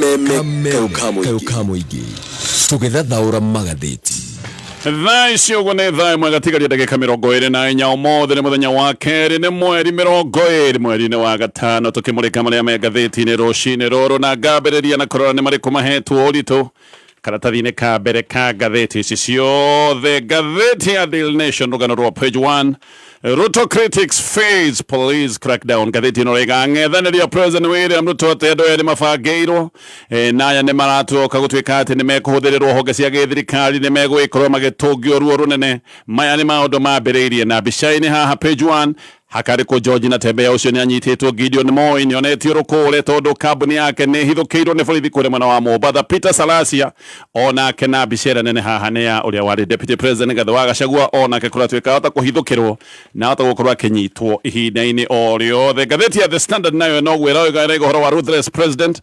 Kaukamuigi tũgĩthathaũra magathĩti thaa icio ũguo nĩ thaa ĩmwe gatigaria ndagĩka 24 ũmũthĩ nĩ mũthenya wa kerĩ nĩ mweri 20 mweri-inĩ wa gatano tũkĩmũrĩka marĩa me ngathĩti-inĩ rũcinĩ rũrũ na ngambĩrĩria na kũrora nĩ marĩkũ mahetwo ũritũ karatathi-inĩ ka mbere ka ngathĩti ici ciothe. Ngathĩti ya Daily Nation rũgano rwa page 1, Ruto critics face police crackdown. Ngathĩti ĩno rĩga ng'ethanĩria President William Ruto atĩ andũ erĩ mabangĩirwo naya nĩ maratuoka gũtuĩka atĩ nĩ mekũhũthĩrĩrwo honge cia gĩthirikari nĩ megũgĩkorwo magĩtũngio ruo rũnene. Maya nĩ maũndũ mambĩrĩirie na mbica-inĩ haha page 1 hakarĩkwo George na Tembea ũcio nĩ anyitĩtwo Gideon Moi nĩ onetio rũkũũre tondũ kambuni yake nĩ hithũkĩirwo nĩ borithi kũrĩ mwena wa Mombatha. Peter Salasia onake na mbica nene haha nĩ ya ũrĩa warĩ deputy president Rigathi Gachagua onake kũratuĩka hota kũhithũkĩrwo na hota gũkorwo akĩnyitwo ihinda-inĩ o rĩothe. Ngathĩti ya The Standard nayo no gwĩra ũhoro wa ruthless president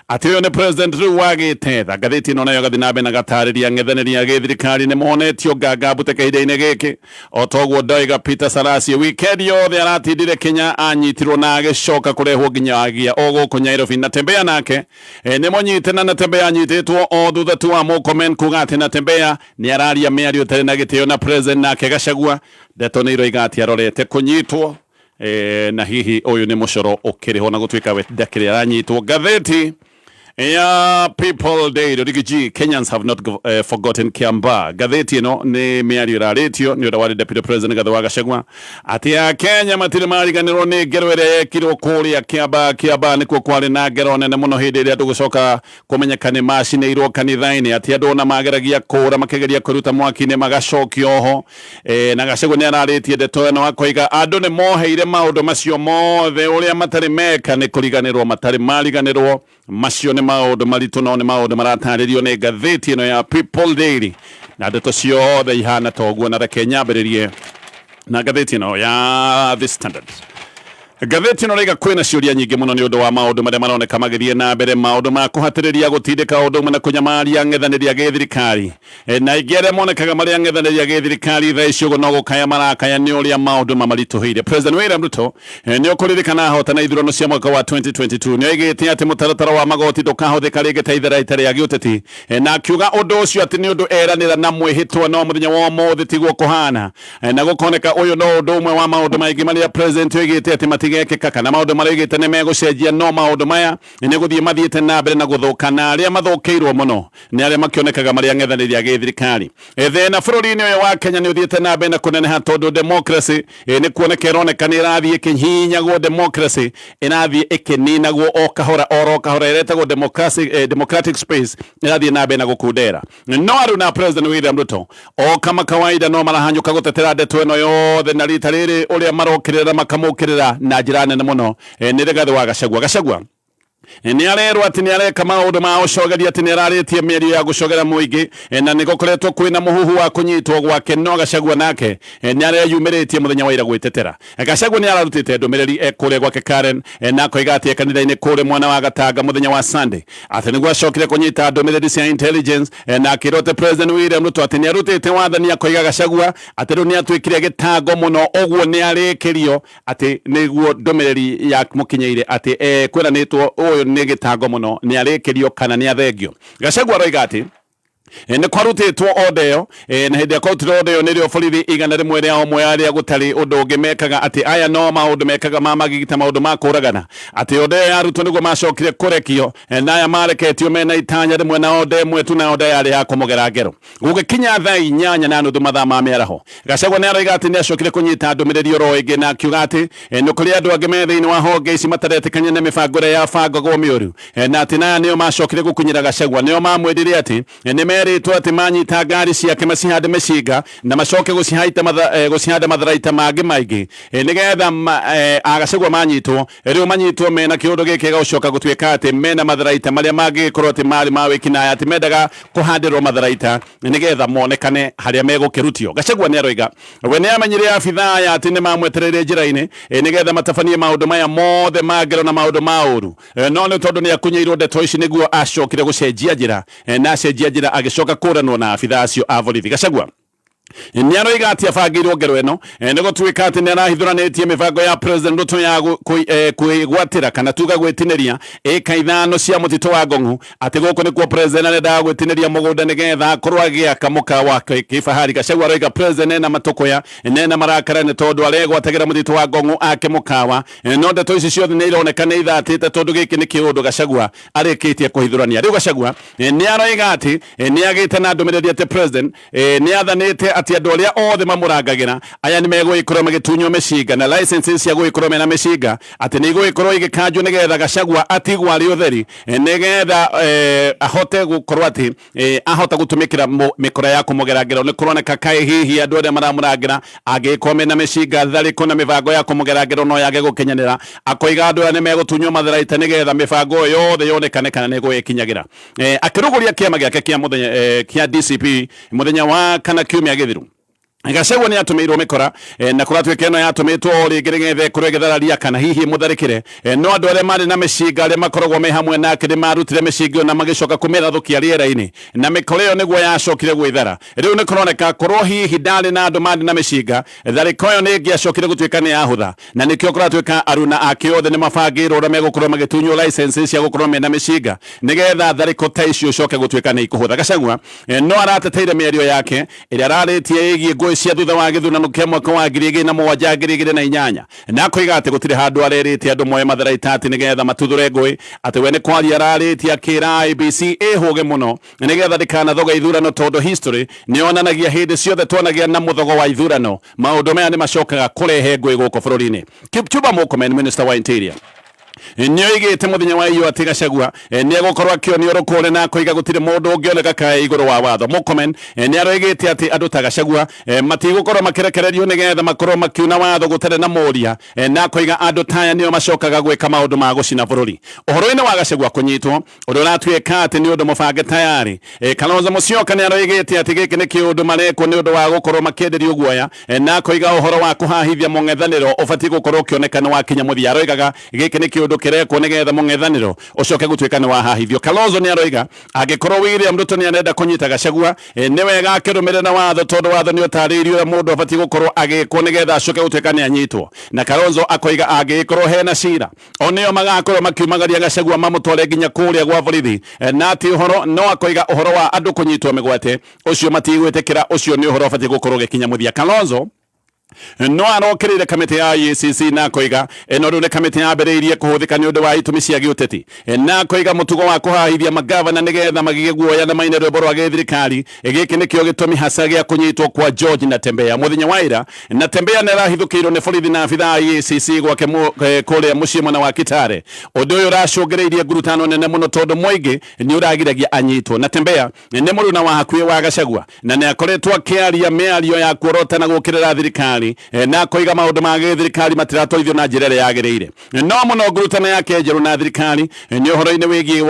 atĩ ũyũ nĩ president rĩu wagĩtetha. Ngathĩti ĩno nayo gathi na mbere na gatarĩria ng'ethanĩria gĩthirikari nĩ monetio ngangambũte kahinda-inĩ gĩkĩ o toguo ndoiga Peter Salasia weekend yothe aratindire Kenya anyitirwo na agĩcoka kũrehwo nginyagia o gũkũ Nairobi. Na Tembea nake nĩ mũnyitana na Tembea anyitĩtwo o thutha tu wa Murkomen kuuga atĩ na Tembea nĩ araria mĩario ĩtarĩ na gĩtĩo na president nake Gachagua ndeto nĩ iroiga atĩ arorete kũnyitwo na hihi ũyũ nĩ mũcoro ũkĩrĩho na gũtuĩka we ndakĩrĩ aranyitwo. Ngathĩti ya People Day Rigiji Kenyans have not forgotten Kiamba. Ngathĩti ĩno nĩ mĩario ĩrarĩtio nĩ ũrĩa warĩ deputy president Rigathi Gachagua atĩ Kenya matirĩ mariganĩrwo nĩ ngero ĩrĩa yekirwo kũrĩa Kiamba nĩkuo kwarĩ na ngero nene mũno hĩndĩ ĩrĩa andũ gũcoka kũmenyeka nĩ macinĩirwo kanitha-inĩ atĩ andũ ona mageragia kũũra makĩgeria kũruta mwaki-inĩ magacokio ho na Gachagua nĩ ararĩtie ndeto ĩno akoiga andũ nĩ moheire maũndũ macio mothe ũrĩa matarĩ meka nĩ kũriganĩrwo matarĩ mariganĩrwo macio nĩ maũndũ maritũ no nĩ maũndũ maratarĩrio nĩ ngathĩti ĩno ya People Daily na ndeto ciothe ihana toguo na reke nyambĩrĩrie na ngathĩti ĩno ya The Standard. Ngathĩti ĩno rĩga kwĩna ciũria nyingĩ mũno nĩ ũndũ wa maũndũ marĩa maroneka magĩthiĩ na mbere, maũndũ ma kũhatĩrĩria gũtindĩka ũndũ ũmwe na kũnyamaria ng'ethanĩria gĩthirikari na aingĩ arĩa monekaga marĩa ng'ethanĩria gĩthirikari thaa ici ũguo no gũkaya marakaya nĩ ũrĩa maũndũ mamaritũhĩire. President William Ruto nĩ ũkũririkana ahotana ithurano cia mwaka wa 2022 nĩ oigĩte atĩ mũtaratara wa magoti ndũkahũthĩka rĩngĩ ta itharaita rĩa gĩũteti na akiuga ũndũ ũcio atĩ nĩ ũndũ eranĩra na mwĩhĩtwa no mũthenya wa ũmũthĩ tiguo kũhana na gũkoneka ũyũ no ũndũ ũmwe wa maũndũ maingĩ marĩa president oigĩte atĩ matigekĩka kana maũndũ marĩa oigĩte nĩ megũcenjia no maũndũ maya nĩ gũthiĩ mathiĩte na mbere na gũthũka na arĩa mathũkĩirwo mũno nĩ arĩa makĩonekaga marĩa ng'ethanĩria gĩthirikari. Thĩna bũrũri-inĩ ũyũ wa Kenya nĩ ũthiĩte na mbere na kũneneha tondũ democracy nĩ kuoneka ĩroneka nĩ ĩrathiĩ ĩkĩhihinyagwo, democracy ĩrathiĩ ĩkĩninagwo o kahora ĩretagwo democratic space ĩrathiĩ na mbere na gũkundera. No arĩu na President William Ruto o kama kawaida no marahanyũka gũtetera ndeto ĩno yothe na rita rĩrĩ ũrĩa marokĩrĩra makamũkĩrĩra na njĩra nene mũno nĩ Rigathi Gachagua nĩ arerwo atĩ nĩ areka maũndũ ma ũcogeria atĩ nĩ ararĩtie mĩario ya gũcogera mũingĩ na nĩ gũkoretwo kwĩna mũhuhu wa kũnyitwo gwake no Gachagua nake nĩ areyumĩrĩtie mũthenya wa ira gwĩtetera. Gachagua nĩ ararutĩte ndũmĩrĩri kũrĩa gwake Karen na akoiga atĩ kanitha-inĩ kũrĩa mwana wa Gatanga mũthenya wa Sunday atĩ nĩguo acokire kũnyita ndũmĩrĩri cia intelligence na akĩrwo President William Ruto atĩ nĩ arutĩte wathani akoiga Gachagua atĩ rĩu nĩ atuĩkire gĩtango mũno ũguo nĩ arĩkĩrio atĩ nĩguo ndũmĩrĩri ya mũkinyĩire atĩ kwĩranĩtwo ũyũ nĩ gĩtango mũno nĩ arĩkĩrio kana nĩ athengio. Gachagua aroiga atĩ nĩ kwarutĩtwo odeyo na hĩndĩ ya kũrutĩrwo odeyo nĩrĩo borithi igana rĩmwe rĩa omwe arĩa gũtarĩ ũndũ ũngĩ mekaga atĩ aya no maũndũ mekaga ma magigita maũndũ ma kũragana atĩ odeyo yarutwo nĩguo macokire kũrekio na aya mareketio mena itanya rĩmwe na odeyo ĩmwe tu na odeyo yarĩ ya kũmũgera ngero. Gũgĩkinya thaa 8:30 mathaa ma mĩaraho Gachagua nĩ aroiga atĩ nĩ acokire kũnyita ndũmĩrĩri oro ĩngĩ na akiuga atĩ nĩ kũrĩ andũ angĩ me thĩinĩ wa honge ici mataretĩkania na mĩbango ĩrĩa yabangagwo mĩũru na atĩ naya nĩo macokire gũkinyĩra Gachagua nĩo mamwendire atĩ nĩ merĩtwo atĩ manyita ngari ciake macihande mĩcinga na macoke gũcihanda matharaita mangĩ maingĩ nĩgetha Gachagua manyitwo rĩu manyitwo mena kĩũndũ gĩkĩ gũcoka gũtuĩka atĩ mena matharaita marĩa mangĩkorwo atĩ marĩ ma wĩkinaĩ atĩ mendaga kũhandĩrwo matharaita nĩgetha monekane harĩa megũkĩrutio. Gachagua nĩ aroiga we nĩ amenyire abithaa aya atĩ nĩ mamwetereire njĩra-inĩ nĩgetha matabanie maũndũ maya mothe ma ngero na maũndũ ma ũru no nĩ tondũ nĩ akunyĩirwo ndeto ici nĩguo acokire gũcenjia njĩra na acenjia njĩra agĩcoka kũranwo na abithaa acio a borithi. Gachagua Niaro igati afagirwo ngero eno nego twika ati ni arahithuranetie mibango ya president Ruto ya kuigwatira kana tuga gwitiniria ikaithano cia mutito wa Ngong'u ati guku ni kwa president arenda gwitiniria mugunda nigetha korwo agiaka muka wa kifahari Gachagua aroiga president na matokoya nena marakara ni tondu aregwatagira mutito wa Ngong'u ake mukawa no ndeto ici ciothe ni ironekana ithatite tondu giki ni kiundu Gachagua arikitie kuhithurania riu Gachagua ni aroiga ati ni agite na ndumiriri ati president ni athanite ati andu aria othe mamuragagira aya ni megwikorwo magitunyo mecinga na licenses cia gwikorwo mena mecinga ati ni gwikorwo igikanjwo nigetha Gachagua atigwo ari utheri nigetha ahote gukorwo ati ahota gutumikira mikora ya kumugeragera ni kuroneka kai hihi andu aria maramuragira agikorwo mena mecinga thariko na mibango ya kumugeragera no yage gukinyanira akoiga andu aria ni megutunyo matharaita nigetha mibango yothe yonekane kana ni gwikinyagira akiruguria kiama giake kia muthenya kia DCP muthenya wa kana kiumia githiru Gachagua ni atumirwo mikora na kuratwike eno yatumitwo ringiregethe kuregethararia kana hihi mutharikire no andu aria mari na mecinga aria makoragwo me hamwe nake ni marutire mecinga na magicoka kumirathukia riera-ini na mikora iyo niguo yacokire gwithara riu ni kuroneka korwo hihi ndari na andu mari na mecinga thariko iyo ni ngiacokire gutwika ni yahutha na nikio kuratwika aruna ake othe ni mabangirwo uria megukorwo magitunywo licenses cia gukorwo mena mecinga nigetha thariko ta icio coke gutwika ni ikuhutha Gachagua no arateteire mĩario yake iria araritie igie ngũĩ cia thutha wa githurano kia mwaka wa 2007 na koiga ati gutire handu arerite andu moye matharaita ati nigetha matuthure ngũĩ ati we ni kwaria araritie akira IEBC ehuge muno nigetha ndikana thoga ithurano tondu history ni onanagia hindi ciothe twanagia na muthogo wa ithurano maundu maya ni macokaga kurehe ngũĩ guku bururi-ini. Kipchumba Murkomen, Minister wa Interior, nioigite muthenya wa iyo ati Gachagua ni agukorwo akionio rukuri na koiga gutire mundu ungioneka kai iguru wa watho. Murkomen ni aroigite ati andu ta Gachagua matigukorwo makirekererio nigetha makorwo makiuna watho gutare na muria na koiga andu taya nio macokaga gwika maundu ma gucina bururi. Uhoro-ini wa Gachagua kunyitwo undu uratwika ati ni undu mubange tayari Kalonzo Musyoka ni aroigite ati giki ni kiundu marekwo ni undu wa gukorwo makienderio guoya na koiga uhoro wa kuhahithia mung'ethaniro ubati gukorwo ukionekana wa kinya muthia. Aroigaga giki ni kiundu kirekwo nigetha mung'ethaniro ucoke gutwika ni wahahithio. Kalonzo ni aroiga agikorwo William Ruto ni arenda kunyita Gachagua ni wega akirumire na watho tondu watho ni utariirio mundu abati gukorwo agikwo nigetha acoke gutwika ni anyitwo. Na Kalonzo akoiga agikorwo hena cira onio magakorwo makiumagaria Gachagua mamutware nginya kuria gwa borithi na ati uhoro no akoiga uhoro wa andu kunyitwo migwate ucio matigwitikira ucio ni uhoro abati gukorwo gikinya muthia. Kalonzo no arokirire kamiti ya EACC na koiga eno rune kamiti ya bereirie kuhuthika ni undu wa itumi cia giuteti na koiga mutugo wa kuhahithia magavana nigetha magige guoya na maine rwimbo rwa githirikari giki nikio gitumi hasa gia kunyitwo kwa George Natembeya. Muthenya wa ira Natembeya ni arahithukirwo ni borithi na abitha a EACC gwake kuria mucii mwena wa Kitare. Undu uyu uracungireirie ngurutano nene muno tondu mwingi ni uragiragia anyitwo. Natembeya ni muruna wa hakuhi wa Gachagua na ni akoretwo akiaria miario ya kuorota na gukirira thirikari na koiga maundu ma thirikari matiratwarithio na njira iria yagirire no muno ngurutano yake njeru na thirikari ni uhoro-ini wigie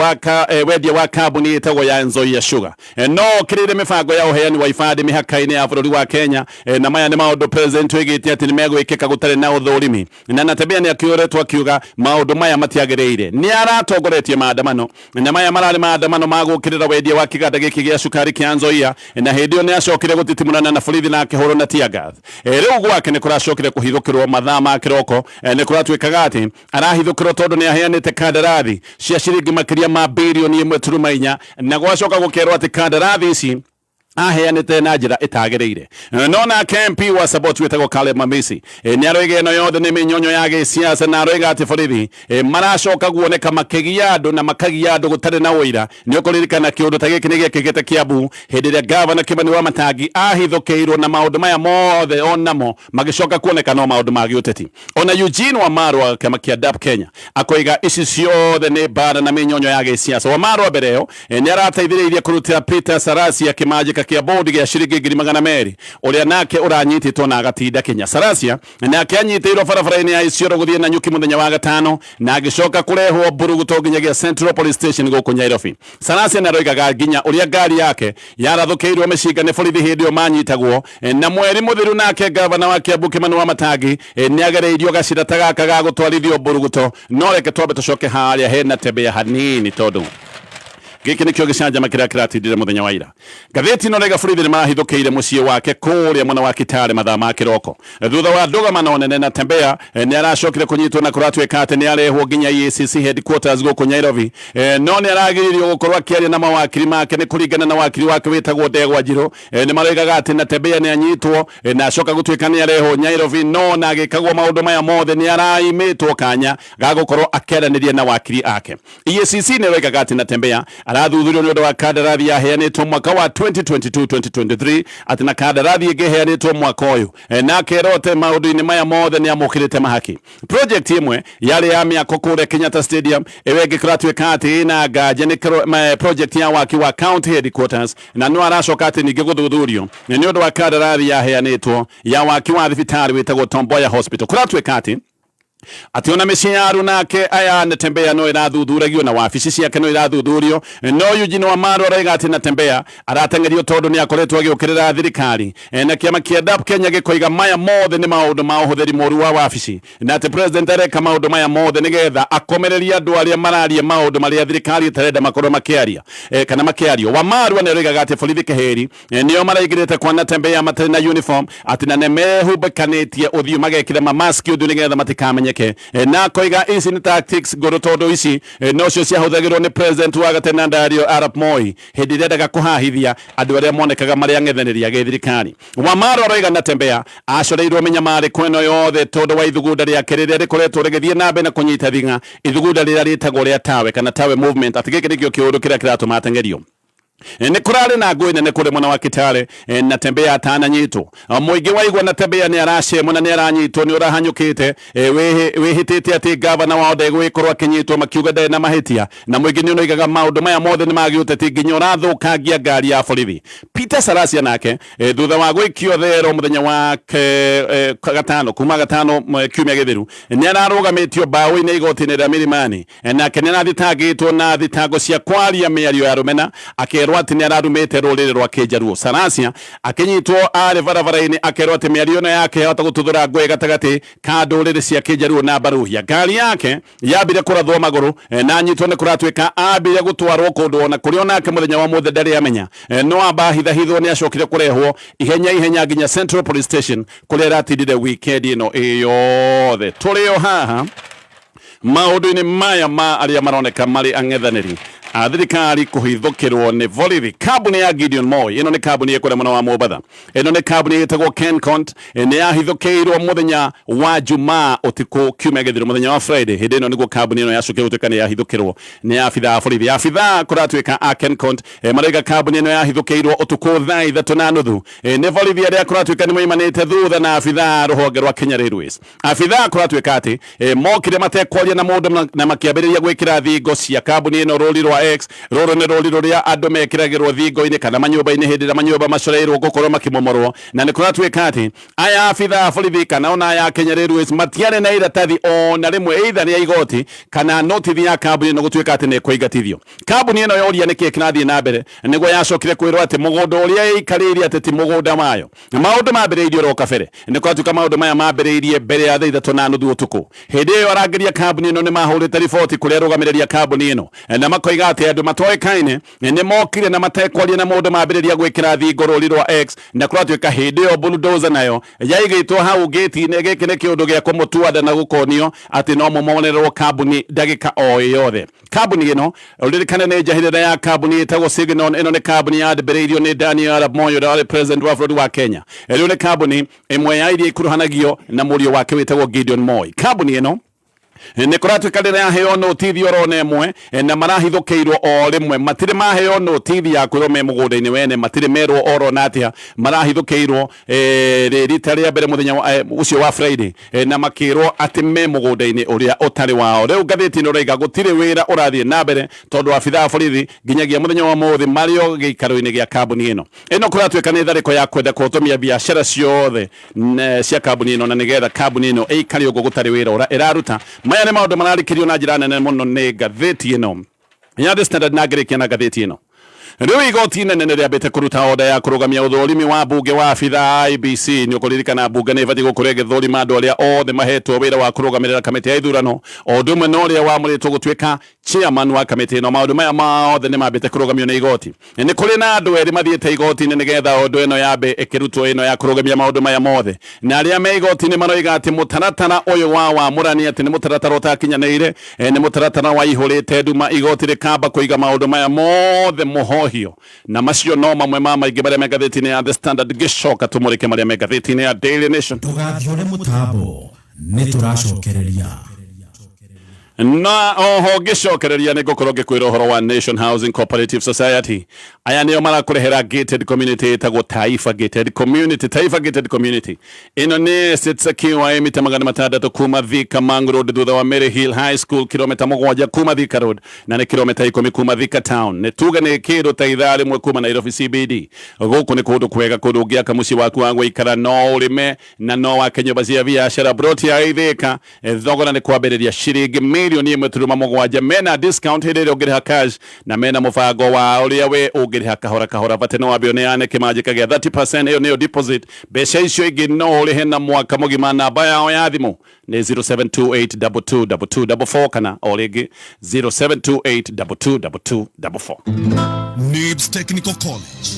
wendia wa kambuni itagwo ya Nzoia Sugar no kirire mibango ya uheani wa ibandĩ mihaka-ini ya bururi wa Kenya na maya ni maundu president wigite ati ni megwikika gutare na uthurimi na Natembeya ni akioretwo akiuga maundu maya matiagirire. Ni aratongoretie maandamano na maya marari maandamano ma gukirira wendia wa kiganda giki gia cukari kia Nzoia na hindi iyo ni acokire gutitimurana na borithi na akihurwo na tear gas. Riu gwake ni kuracokire kuhithukirwo mathaa ma kiroko ni kuratwikaga ati arahithukirwo tondu ni aheanite kandarathi cia ciringi makiria ma bilioni 1.4 na gwacoka gukerwo ati kandarathi ici aheanite na njira itagiriire no na MP wa support wetagwo Caleb Mamisi ni aroiga eno yothe ni minyonyo ya gisiasa na aroiga ati borithi maracoka guoneka makigia andu na makagia andu gutare na uira ni ukuririkana kiundu ta giki ni gikigite Kiambu hindi ria gavana Kimani wa Matangi ahithukiirwo na maundu maya mothe onamo magicoka kuoneka no maundu ma giuteti. Ona Eugene Wamalwa wa kama kia DAP Kenya akoiga ici ciothe ni bara na minyonyo ya gisiasa. Wamalwa mbere yo ni arateithiriirie kurutira Peter Sarasi akimajika kia bodi gia ciringi 200,000 uria nake uranyititwo na agatinda Kenya. Sarasia nake anyitirwo barabara-ini ya Isiolo guthie na nyuki muthenya wa gatano na agicoka kurehwo Buruguto nginyagia Central Police Station guku Nairobi. Sarasia ni aroigaga nginya uria ngari yake yarathukiirwo micinga ni borithi hindi iyo manyitagwo na mweri muthiru nake gavana wa Kiambu Kimani wa Matangi ni agereirio gacira ta gaka ga gutwarithio Buruguto no reke twambe tucoke haria he Natembeya hanini tondu giki nikio gicanjama kiria kiratindire muthenya wa ira gatheti no rega borithi marahithukiire mucii wake kuria mwena wa Kitale mathaa ma kiroko thutha wa ndugamano nene na Tembea ni aracokire kunyitwo na kuratwika ati ni arehwo nginya EACC headquarters guku Nairobi no ni aragiririo gukorwa akiaria na mawakiri make ni kuringana na wakiri wake witagwo Ndegwa Njiro ni maroigaga ati na Tembea ni anyitwo na acoka gutwika ni arehwo Nairobi no na agikagwo maundu maya mothe ni araimitwo kanya gagukorwo akeraniria na wakiri ake. EACC ni roigaga ati na Tembea arathuthurio ni undu wa kandarathi yaheanitwo mwaka wa 2022-2023 ati na kandarathi igiheanitwo mwaka uyu na kerote maundu-ini maya mothe ni amukirite mahaki. Project imwe yari ya miako kure Kenyatta Stadium ewege kuratwika ati ina gaje ni project ya waki wa county headquarters na no aracoka ati ningi guthuthurio ni undu wa kandarathi yaheanitwo ya waki wa thibitari witagwo Tom Mboya Hospital kuratwika ati ona micii ya nake aya na Tembea no irathuthuregio na wabici ciake no irathuthurio no Eugene Wamalwa araiga ati na Tembea aratengerio tondu ni akoretwo agiukirira thirikari na kiama kia DAP Kenya gikoiga maya mothe ni maundu ma uhuthiri moru wa wabici na ati president areka maundu maya mothe nigetha akomereria andu aria mararia maundu maria thirikari itarenda makorwo makiaria kana makiario. Wamalwa ni araiga ati borithi kiheri nio maraigirite kwa na Tembea matari na uniform ati na nemehubakanitie uthiu magekira mamaski uthiu nigetha matikamenye na koiga ici ni tactics ngoro tondu ici no cio ciahuthagirwo ni president wa gatene Ndario Arap Moi hindi iria ndaga kuhahithia andu aria monekaga mari ang'ethaniria githirikari. Wamalwa araiga na Tembea acoreirwo menyamari kweno yothe tondu wa ithugunda riake riria rikoretwo rigithie na mbere na kunyita thinga ithugunda riria ritagwo ria tawe kana tawe movement ati giki nikio kiundu kiria kiratuma atengerio ni kurari na ngui nene kuri mwena wa Kitale na Tembea atananyitwo muingi waigwa na Tembea ni aracemwo na ni aranyitwo ni urahanyukite wihitite ati gavana wa Ndegwa ikorwo akinyitwo makiuga ndari na mahitia na muingi ni unoigaga maundu maya mothe ni magiuteti nginya urathukangia ngari ya borithi. Peter Sarasia nake thutha wa gwikio thero muthenya wa gatano kuma gatano kiumia githiru ni ararugamitio mbaũ-inĩ igoti-inĩ rĩa Milimani nake ni arathitangitwo na thitango cia kwaria mĩario ya rumena akerwo ati ni ararumite ruriri rwa Kijaruo. Sarasia akinyitwo ari barabara-ini akerwo ati mĩario ĩno yake yahota gututhura ngwe gatagati ka ndũrĩrĩ cia Kijaruo na Baruhia. Ngari yake yambire kurathwo maguru na nyitwo ni kuratwika ambire gutwarwo kundu ona kuri onake muthenya wa mothe ndari amenya no amba hithahithwo ni acokire kurehwo ihenya nginya Central Police Station kuria ratindire weekend ino yothe. Turio haha maundu-ini maya ma aria maroneka mari ang'ethaniri thirikari kuhithukirwo ni borithi. Kambuni ya Gideon Moi ino ni kambuni ikore mwena wa Mombatha ino ni kambuni itagwo Kencont ni yahithukirwo muthenya wa Jumaa utiku kiumia githiru muthenya wa Friday hindi ino niguo kambuni ino yacukire gutuika ni yahithukirwo ni abitha a borithi. Abitha kuratwika a Kencont maraiga kambuni ino yahithukirwo utuku thaa 3:30 ni borithi aria kuratwika ni moimanite thutha na abitha ruhonge rwa Kenya Railways. Abitha kuratwika ati mokire matekwaria na mundu na makiambiriria gwikira thingo cia kambuni ino ruri rwa X roro ni rori ruria andu mekiragirwo thingo-ini kana manyumba-ini hindi ria manyumba macoreirwo gukorwo makimomorwo na ni kuratwika ati aya abitha borithi kana ona aya Kenya Railways matiare na iratathi ona rimwe either ni igoti kana notithi ya kambuni no gutwika ati ni kuingatithio. Kambuni ino yoria ni kiki nathie na mbere niguo yacokire kwirwo ati mugunda uria ikaririe ati ti mugunda mayo maundu mambiriirio ro kabere ni kuratwika maundu maya mambiriirie mbere ya 3:30 utuku. Hindi iyo arangiria kambuni ino ni mahurite riboti kuria rugamireria kambuni ino na makoiga ati andu matoekaine ni mokire na matekwaria na mundu mambiriria gwikira thingo ruri rwa X na kuratwika hindi iyo bulldozer nayo yaigitwo hau gate-ini giki ni kiundu gia kumutuada na gukonio ati no mumonerwo kambuni ndagika o yothe. Kambuni ino uririkane ni njahirira ya kambuni itagwo Signal ino ni kambuni yambiriirio ni Daniel Arap Moi uri president wa bũrũri wa Kenya. Ino ni kambuni imwe ya iria ikuruhanagio na murio wake witagwo Gideon Moi. Kambuni ino ni kuratwika rĩrĩa yaheo notithi oro nemwe na marahithũkĩirwo o rimwe matire maheo notithi ya kwĩrwo me mũgũnda-inĩ wene matire merwo oro na atia marahithũkĩirwo rita rĩa mbere mũthenya ucio wa Friday na makĩrwo ati me mũgũnda-inĩ ũrĩa ũtarĩ wao. Rĩu ngathĩti-inĩ ũraiga gũtirĩ wĩra ũrathiĩ na mbere tondu abitha a borithi nginyagia mũthenya wa mũthĩ marĩ o gĩikaro-inĩ gĩa kambuni ĩno kũratwĩka nĩ tharĩko ya kwenda kũhotomia biacara ciothe cia kambuni ĩno na nĩgetha kambuni ĩno ĩikare ũguo gũtarĩ wĩra ĩraruta. Maya ni maundu mararikirio na njira nene muno ni ngathĩti ĩno ya The Standard na ngĩrĩkia na ngathĩti ĩno Riu igoti nene riambite kuruta oda ya kurugamia uthurimi wa bunge wa abitha IEBC ni ukuririkana bunge ni ibati gukuria githurima andu aria othe mahetwo wira wa kurugamirira kamiti ya ithurano o ndumwe no ria wamuritwo gutuika chairman wa kamiti no maundu maya maothe ni mambite kurugamio ni igoti ni kuri na andu eri mathiete igoti ni getha undu ino yambe ikirutwo ino ya kurugamia maundu maya mothe na aria me igoti ni maroiga ati mutaratara uyu wa wamurani ati ni mutaratara utakinyanire ni mutaratara wa ihurite nduma igoti rikamba kuiga maundu maya mothe muhohio na macio no mamwe ma maingi maria me ngatheti-ini ya The Standard gicoka tumurike maria me ngatheti-ini ya Daily Nation tugathiore mutambo ni turacokereria na oho gicokereria ni gukorwo gikwira uhoro wa Nation Housing Cooperative Society aya nio marakurehera gated community etagwo Taifa Gated Community ino ni sitsakiwa emita magana matandatu kuma Thika Mangu Road thutha wa Mary Hill High School kilomita 7 kuma Thika Road na ni kilomita 10 kuma Thika Town ni tuga ni kindu ta ithaa rimwe kuma Nairobi CBD guku ni kundu kwega kundu ngiaka muci waku wa gwikara no urime na no wake nyumba cia biashara broti ya Thika thogora ni kwambiriria ciringi milioni 1.7 mena discount hili ugiriha cash na mena mufango wa uria we ugiriha kahora bate no wabio neane kimajika gia 30% hiyo niyo deposit besha icio ingi no urihe na mwaka mugima namba yao ya thimu ni 0728222244 kana origi 0728222244. NIBS Technical College.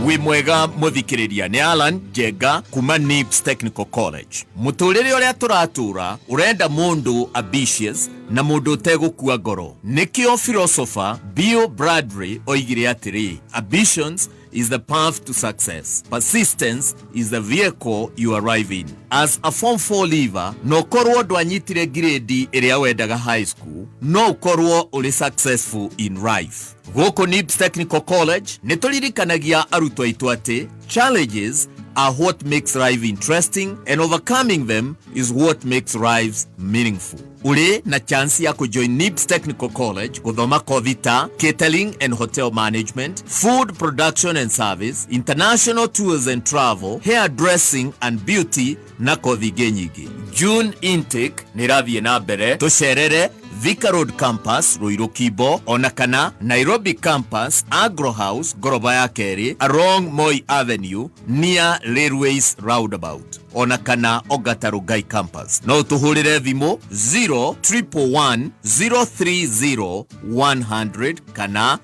Wi mwega muthikiriria ni Alan Jega kuma NIBS Technical College. Muturire uria turatura urenda mundu ambitious na mundu utegukua ngoro. Nikio philosopher Bill Bradbury oigire atiri, ambitions is the path to success. Persistence is the vehicle you arrive in. As a Form 4 leaver, no korwo dwanyitire grade iria wendaga high school, no korwo uri successful in life. Goko NIBS Technical College, nituririkanagia arutwo aitu ati, challenges are what makes life interesting and overcoming them is what makes lives meaningful. Uri na chance ya kujoin NIBS Technical College kuthoma kothi ta catering and hotel management, food production and service, international tours and travel, hairdressing and beauty na kothi genyigi. June intake nirathie na mbere tucerere Thika Road Campus, Ruiru Kibo, onakana Nairobi Campus, Agro House, Goroba ya Keri, along Moi Avenue, near Railways Roundabout. Onakana Ogatarugai Campus. No tuhurire thimu 0311030 kana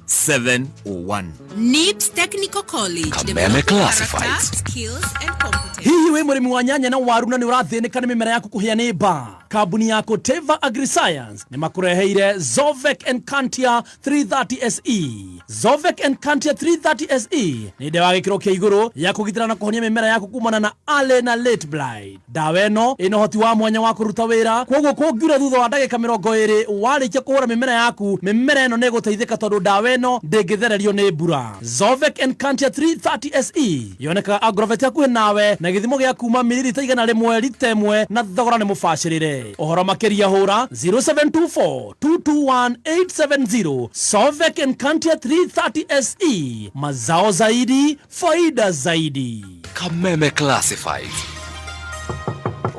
0721107701. NIBS Technical College. Kameme Classified. Skills and competence. hihi we murimi wa nyanya na waru na ni urathinika ni mimera yaku kuhia ni ba kabuni yako Teva Agri-Science ni makureheire Zovec Encantia 330 SE. Zovec Encantia 330 SE ni dawa gikiro kia iguru ya kugitira na kuhonia mimera yaku kumana na early na late blight. Dawa ino ino hoti wa mwanya wa kuruta wira kwoguo kungiura thutha wa ndagika 20 warikia kuhura mimera yaku, mimera ino neguteithika tondu dawa ino ndingithererio ni mbura. Zovec Encantia 330 SE yoneka agrovet yaku nawe na githimo gia kuma mililita 100 lita 1 na thogora ni mubashirire. Ohoro makeria hura 0724221870. Zovec Encantia 330 SE, mazao zaidi, faida zaidi. Kameme Classified.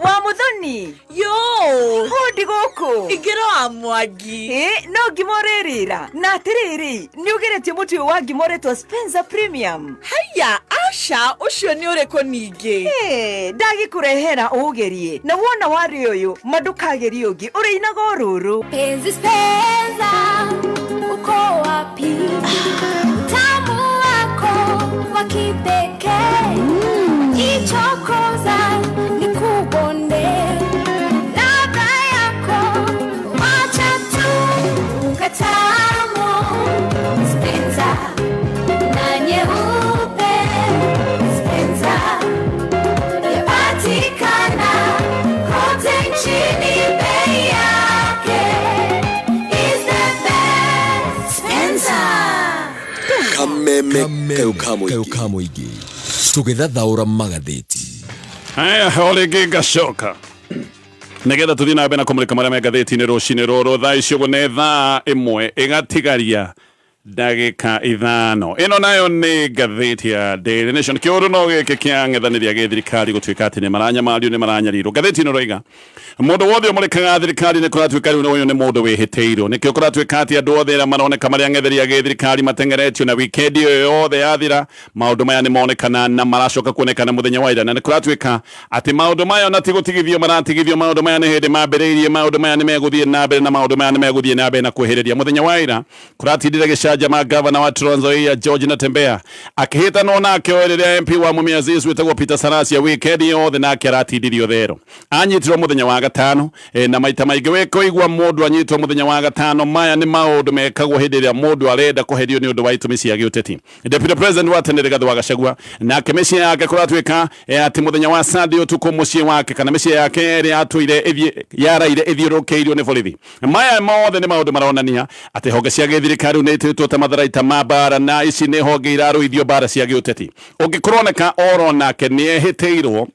Wa muthoni Yo! Hodi goko Igero amwagi. no gimorerira na atiriri ni ugeretie muti wa gimoretwo Spencer Premium. Haya, asha ucio ni ureko ningi. Ndagi kurehera ugerie na wona wari uyu madukageri ugi uri inago ruru. Penzi Spencer, uko wapi? Tamu wako wa kipekee. Ichokoza ni kubonde. Ladha yako wacha tu ukatamu. Spencer na nyeupe. Spencer yapatikana kote nchini, bei yake is the best. Spencer. Kameme Kamuigi. Tugithathaura magatheti. Haya origi gacoka nigetha tuthii na mbere na kumurika maria me ngatheti-ini rucini ruru thaa icio ne thaa imwe igatigaria ndagika ithano ino nayo ni ngathĩti ya Daily Nation kiuru no gĩkĩ kĩa ng'ethanĩria gĩthirikari gũtuĩka atĩ nĩ maranyamario nĩ maranyarirwo ngathĩti ĩno roiga mũndũ wothe ũmũrĩkaga thirikari nĩ kũratuĩka rĩu ũyũ nĩ mũndũ wĩhĩtĩirwo nĩkĩo kũratuĩka atĩ andũ othe arĩa maroneka marĩa ng'etheria gĩthirikari mateng'eretio na wikendi ĩyo yothe yathira maũndũ maya nĩ monekana na maracoka kuonekana mũthenya wa ira na nĩ kũratuĩka atĩ maũndũ maya ona ti gũtigithio maratigithio maũndũ maya nĩ hĩndĩ mambĩrĩirie maũndũ maya nĩ megũthiĩ na mbere na maũndũ maya nĩ megũthiĩ na mbere na kwĩhĩrĩria mũthenya wa ira kũratindire gĩcanjama gavana wa Trans Nzoia George Natembeya akĩhĩtanwo nake rĩrĩa MP wa Mumias wĩtagwo Peter Sarasia wikendi yothe nake aratindirio thero anyitirwo mũthenya wa gatano na maita maingĩ wĩkũigua mũndũ anyitwo mũthenya wa gatano maya nĩ maũndũ mekagwo hĩndĩ ĩrĩa mũndũ arenda kũherio nĩ ũndũ wa itũmi cia gĩũteti Deputy President wa tene Rigathi Gachagua nake mĩciĩ yake kũratuĩka atĩ mũthenya wa Sunday ũtukũ mũciĩ wake kana mĩciĩ yake ĩrĩa atũire yaraire ĩthiũrũrũkĩirio nĩ borithi maya mothe nĩ maũndũ maronania atĩ honge cia gĩthirikari nĩ itĩtwo ta matharaita ma mbara na ici nĩ honge irarũithio mbara cia gĩũteti ũngĩkũroneka oro nake nĩ ehĩtĩirwo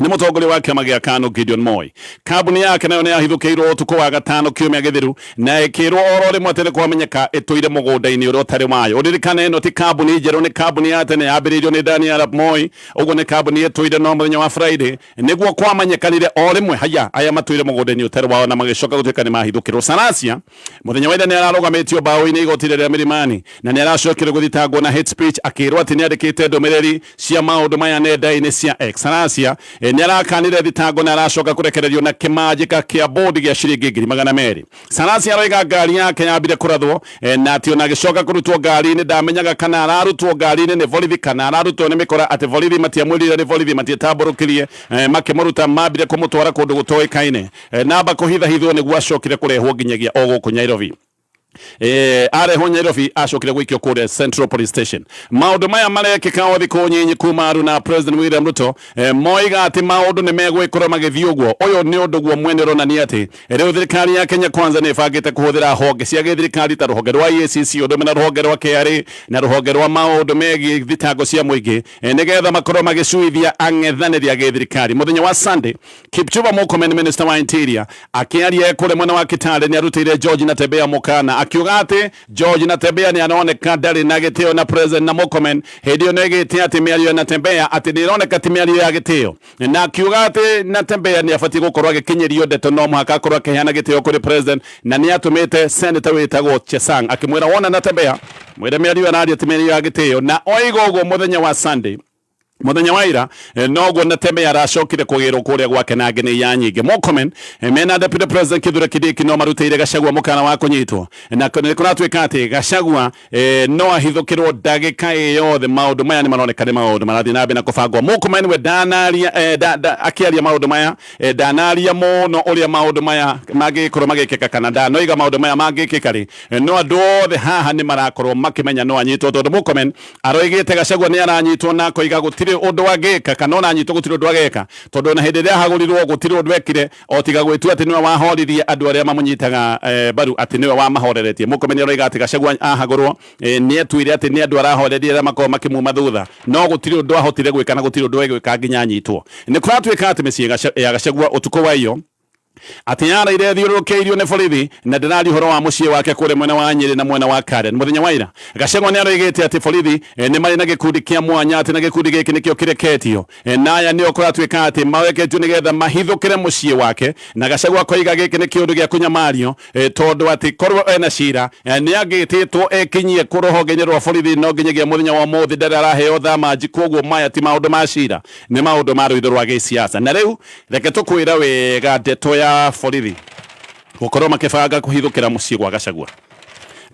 nĩ mũtongoria wa kĩama gĩa KANU Gideon Moi kambuni yake nayo nĩ yahithũkĩirwo ũtukũ wa gatano kiumia gĩthiru na ĩkĩrwo oro rĩmwe atĩ kwamenyeka ĩtũire mũgũnda-inĩ ũrĩa ũtarĩ mayo ũririkane ĩno ti kambuni njerũ nĩ kambuni ya tene yambĩrĩirio nĩ Daniel Arap Moi ũguo nĩ kambuni ĩtũire no mũthenya wa Friday nĩguo kwamenyekanire o rĩmwe aya matũire mũgũnda-inĩ ũtarĩ wao na magĩcoka gũtuĩka nĩ mahithũkĩrwo Sarasia mũthenya wa ira nĩ ararũgamĩtio mbaũ-inĩ igoti rĩa Milimani na nĩ aracokire gũthitangwo na hate speech akĩrwo atĩ nĩ andĩkĩte ndũmĩrĩri cia maũndũ maya nenda-inĩ cia X Sarasia nĩ arakanire thitango na aracoka kurekererio na kimanjika kia bodi gya ciringi 200 Sarasia aroiga ngari yake yambire kurathwo na atĩ ona agĩcoka kũrutwo ngari-inĩ ndamenyaga kana ararutwo ngari-inĩ nĩ borithi kana ararutwo nĩ mĩkora atĩ borithi matiamwĩrire nĩ borithi matiĩtambũrũkirie makĩmũruta mambire kũmũtwara kũndũ gũtoĩkaine namba kũhithahithwo nĩguo acokire kũrehwo nginyagia o gũkũ Nairobi arehwo Nairobi acokire gwikio kũrĩa Central Police Station maũndũ maya marekĩka o thikũ nyinyi kuma na President William Ruto moiga atĩ maũndũ nĩ megwĩkora magĩthiĩ ũguo ũyũ nĩ ũndũ guo mwene ũronania atĩ rĩu thirikari ya Kenya Kwanza nĩ ĩbangĩte kũhũthĩra honge cia gĩthirikari ta rũhonge rwa EACC ũndũ na rũhonge rwa KRA na rũhonge rwa maũndũ megiĩ thitango cia mũingĩ nĩgetha makorwo magĩcuithia ang'ethanĩri a gĩthirikari mũthenya wa Sunday Kipchumba Murkomen Minister wa Interior akĩaria kũrĩa mwena wa Kitale nĩ arutĩire George Natembeya mũkana akiuga atĩ George Natembeya nĩ aroneka ndarĩ na gĩtĩo na President na Murkomen hĩndĩ ĩyo nĩ gĩtĩ atĩ mĩario ya Natembeya atĩ nĩ ĩroneka ti mĩario ya gĩtĩo na akiuga atĩ Natembeya nĩ abatiĩ gũkorwo agĩkinyĩrio ndeto no mũhaka akorwo akĩheana gĩtĩo kũrĩ President na nĩ atũmĩte Senator wĩtagwo Chesang akĩmwĩra wona Natembeya mwĩre mĩario araria ti mĩario ya gĩtĩo na oiga ũguo mũthenya wa Sunday mũthenya wa ira noguo Natembeya aracokire kũgĩrwo kũrĩa gwake na ngene ya nyingĩ Murkomen mena Deputy President Kithure Kindiki no marutĩire Gachagua mũkana wa kũnyitwo na kũratuĩka atĩ Gachagua no ahithũkĩrwo ndagĩka yothe maũndũ maya nĩ maroneka nĩ maũndũ marathiĩ na mbere na kũbangwo Murkomen we ndanaria akĩaria maũndũ maya ndanaria mũno ũrĩa maũndũ maya mangĩkorwo magĩkĩka kana ndanoiga maũndũ maya mangĩkĩka rĩ no andũ othe haha nĩ marakorwo makĩmenya no anyitwo tondũ Murkomen aroigĩte Gachagua nĩ aranyitwo na koiga gũtirĩ ũndũ agĩka kana ona anyitwo gũtirĩ ũndũ agĩka tondũ na hĩndĩ ĩrĩa hagũrirwo gũtirĩ ũndũ ekire o tiga gwĩtua atĩ nĩwe wahoririe andũ arĩa mamũnyitaga mbaru atĩ nĩwe wamahoreretie Murkomen aroiga atĩ Gachagua ahagũrwo nĩ etuire atĩ nĩ andũ arahorerie arĩa makorwo makĩmuma thutha no gũtirĩ ũndũ ahotire gwĩka na gũtirĩ ũndũ egwĩka nginya anyitwo nĩ kũratuĩka atĩ mĩciĩ ya Gachagua ũtukũ wa iyo atĩ yaraire thiũrũrũkĩirio nĩ borithi na ndĩrari ũhoro wa mũciĩ wake kũrĩa mwena wa Nyĩrĩ na mwena wa Karen mũthenya wa ira Gachagua nĩ aroigĩte atĩ borithi nĩ marĩ na gĩkundi kĩa mwanya atĩ na gĩkundi gĩkĩ nĩkĩo kĩreketio na aya nĩo kũratuĩka atĩ mareketio nĩgetha mahithũkĩre mũciĩ wake na Gachagua koiga gĩkĩ nĩ kĩũndũ gĩa kũnyamario tondũ atĩ korwo ena cira nĩ agĩtĩtwo ekinyie kũrũhonge-inĩ rwa borithi no nginyagia mũthenya wa ũmũthĩ ndarĩ araheo thamanji koguo maya ti maũndũ ma cira nĩ maũndũ ma rũitho rwa gĩsiasa na rĩu reke tũkwĩra wega ndeto ya borithi gũkorwo makĩbanga kũhithũkĩra mũciĩ gwa Gachagua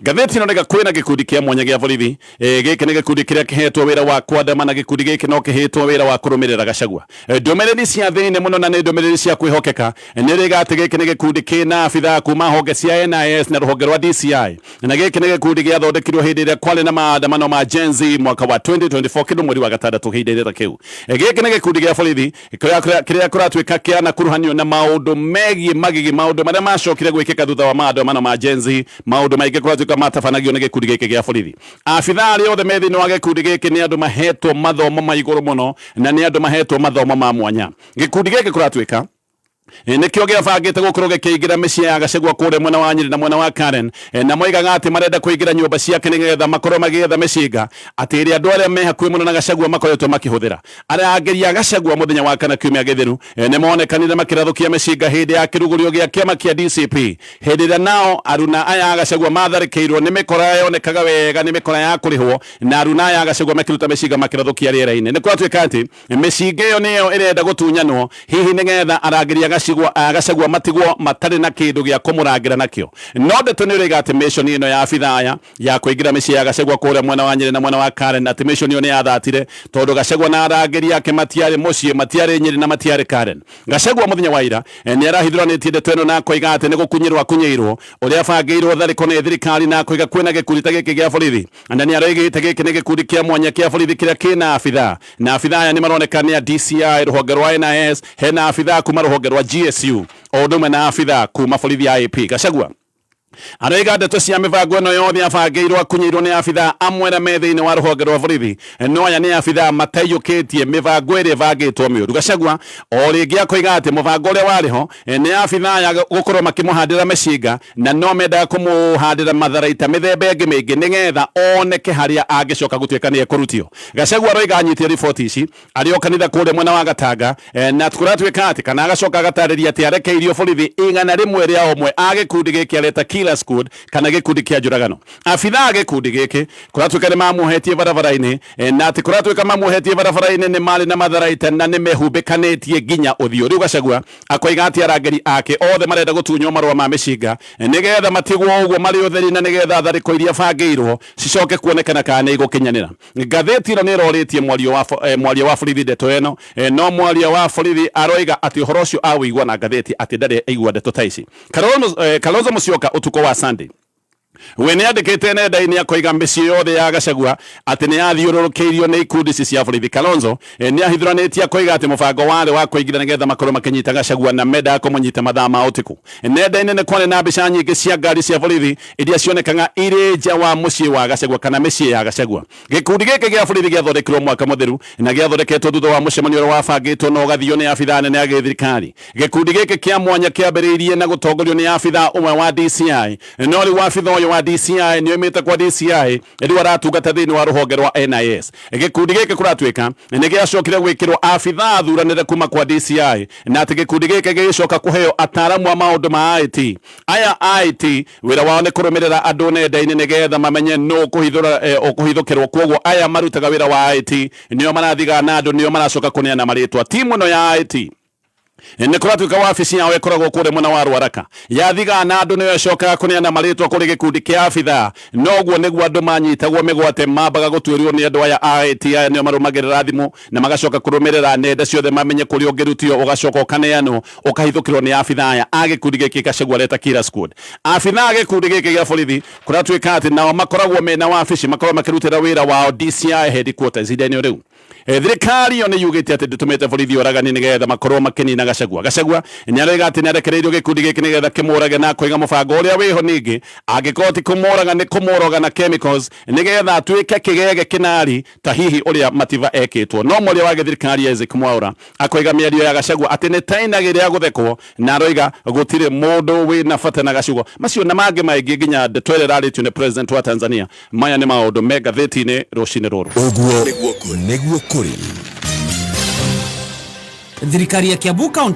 ngathĩti ĩno nĩga kwĩna gĩkundi kĩa mwanya gĩa borithi gĩkĩ nĩ gĩkundi kĩrĩa kĩhetwo wĩra wa kwandamana gĩkundi gĩkĩ no kĩhetwo wĩra wa kũrũmĩrĩra Gachagua ndũmĩrĩri cia thĩinĩ mũno na nĩ ndũmĩrĩri cia kwĩhokeka nĩ rĩga atĩ gĩkĩ nĩ gĩkundi kĩna abithaa kuma honge cia NIS na rũhonge rwa DCI na gĩkĩ nĩ gĩkundi gĩathondekirwo hĩndĩ ĩrĩa kwarĩ na maandamano ma Gen Z mwaka wa 2024 kĩndũ mweri wa gatandatũ hĩndĩ ĩrĩa kĩu gĩkĩ nĩ gĩkundi gĩa borithi kĩrĩa kũratuĩka kĩanakuruhanio na maũndũ megiĩ magigi maũndũ marĩa macokire gwĩkĩka thutha wa maandamano ma Gen Z maũndũ maingĩ kũratuĩka matabanagio nĩ gĩkundi gĩkĩ gĩa borithi abithaa arĩa othe me thĩinĩ wa gĩkundi gĩkĩ nĩ andũ mahetwo mathomo ma igũrũ mũno na nĩ andũ mahetwo mathomo ma mwanya gĩkundi gĩkĩ kũratuĩka nikio giabangite gukorwo gikiingira micii ya Gachagua kure mwena wa Nyeri na mwena wa Karen na moigaga ati marenda kuingira nyumba ciake nigetha makorwo magietha micinga ati iri andu aria me hakuhi muno na Gachagua makoretwo makihuthira aria ageria Gachagua muthenya wa kana kiumia githiru ni monekanire makirathukia micinga hindi ya kirugurio gia kiama kia DCP hindi ria nao aruna aya Gachagua matharikirwo ni mikora yonekaga wega ni mikora ya kurihwo na aruna aya Gachagua makiruta micinga makirathukia riera-ini ni kwatuika ati micinga iyo niyo irenda gutunyanwo hihi nigetha arageria Gachagua matigwo matari na kindu gia kumurangira nakio no ndeto ni uriga ati mission ino ya abithaya ya kuingira micii ya Gachagua kuria mwena wa Nyeri na mwena wa Karen ati mission iyo ni yathatire tondu Gachagua na arageria ake matiari mucii matiari Nyeri na matiari Karen Gachagua muthenya wa ira ni arahithuranitie ndeto ino na koiga ati ni gukunyirwa kunyiirwo uria bangirwo thariko ni thirikari na koiga kwina gikundi ta giki gia borithi na ni aroigite giki ni gikundi kia mwanya kia borithi kiria kina abitha na abithaya ni maroneka ni DCI ruhonge rwa NIS hena abitha kuma ruhonge rwa GSU odume na abitha kuma borithi ya IP Gachagua aroiga ndeto cia mibango ino yothe abangirwo akunyirwo ni abitha amwe na methiini wa ruhonge rwa borithi no aya ni abitha mateyukitie mibango iri bangitwo miuru Gachagua o ringi akoiga ati mubango uria wariho ni abitha ya gukorwo makimuhandira micinga na no mendaga kumuhandira matharaita mithemba ingi mingi nigetha oneke haria angicoka gutuika ni ekurutio Gachagua aroiga anyitie riboti ici ario kanitha kuria mwena wa Gatanga na tukuratuika ati kana agacoka agatariria ati arekeirio borithi igana rimwe ria omwe agikundi giki areta squad kana gikundi kia njuragano abitha gikundi giki kuratuika ni mamuhetie barabara-ini na ati kuratuika mamuhetie barabara-ini ni mari na matharaita na ni mehumbikanitie nginya uthio riu Gachagua akoiga ati arangeri ake othe marenda gutunywo marua ma micinga nigetha matigwo uguo mari utheri na nigetha thariko iria bangirwo cicoke kuonekana kana ni igukinyanira ngatheti ino ni iroritie mwario wa borithi ndeto ino no mwario wa borithi aroiga ati uhoro ucio awigwa na ngatheti ati ndari aigua ndeto ta ici Kalonzo Musyoka utuko wa Sunday we ni andikite nenda-ini akoiga micii yothe ya Gachagua ati ni athiururukiirio ni ikundi cia borithi Kalonzo ni ahithuranitie akoiga ati mubango wari wa kuingira nigetha makorwo makinyita Gachagua na menda kumunyita mathaa ma utuku nenda-ini ni kwari na mbica nyingi cia ngari cia borithi iria cionekaga iri nja wa mucii wa Gachagua kana micii ya Gachagua gikundi giki gia borithi giathondekirwo mwaka muthiru na giathondeketwo thutha wa mucemanio uria wabangitwo na ugathio ni abitha nene ya githirikari gikundi giki kia mwanya kiambiriirie na gutongorio ni abitha umwe wa DCI no riu abitha uyu wa DCI ni omite kwa DCI riu aratungata thiini wa ruhonge rwa NIS gikundi giki kuratuika ni giacokire gwikirwo abitha athuranire kuma kwa DCI na ati gikundi giki gicoka kuheo ataramu a maundu ma IT aya IT wira wao ni kurumirira andu nenda-ini nigetha mamenye no kuhithukirwo kwoguo aya marutaga wira wa IT nio marathiga na andu nio maracoka kuneana maritwa timu no ya IT ni kuratuika wabici yao ikoragwo kure mwena wa Rwaraka yathiga na andu niyo icokaga kuneana maritwa kuri gikundi kia abitha noguo niguo andu manyitagwo migwate mambaga gutuirio ni andu aya IT aya nio marumagirira thimu na magacoka kurumirira nenda ciothe mamenye kuri ungirutio ugacoka ukaneanwo ukahithukirwo ni abitha aya agikundi giki Gachagua reta kira squad abitha agikundi giki gia borithi kuratuika ati nao makoragwo mena wabici makorwo makirutira wira wao DCI headquarters idainio riu thirikari yo ni yugite ati nditumite borithi oragani nigetha makorwo makinina Gachagua ni aroiga ati ni arekereirio gikundi giki nigetha kimurage na koiga mubango uria wiho ningi angikoti kumuraga ni kumuraga na chemicals nigetha atuike kigege kinari ta hihi uria mativa ekitwo no mwaria wa thirikari EACC Mwaura akoiga miario ya Gachagua ati ni tainagiria guthekwo na aroiga gutire mundu wina bata na Gachagua macio na mangi maingi nginya ndetwere ralitio ni president wa Tanzania maya ni maundu mega theti-ini rucini ruru uguo niguo kuri thirikari ya Kiambu County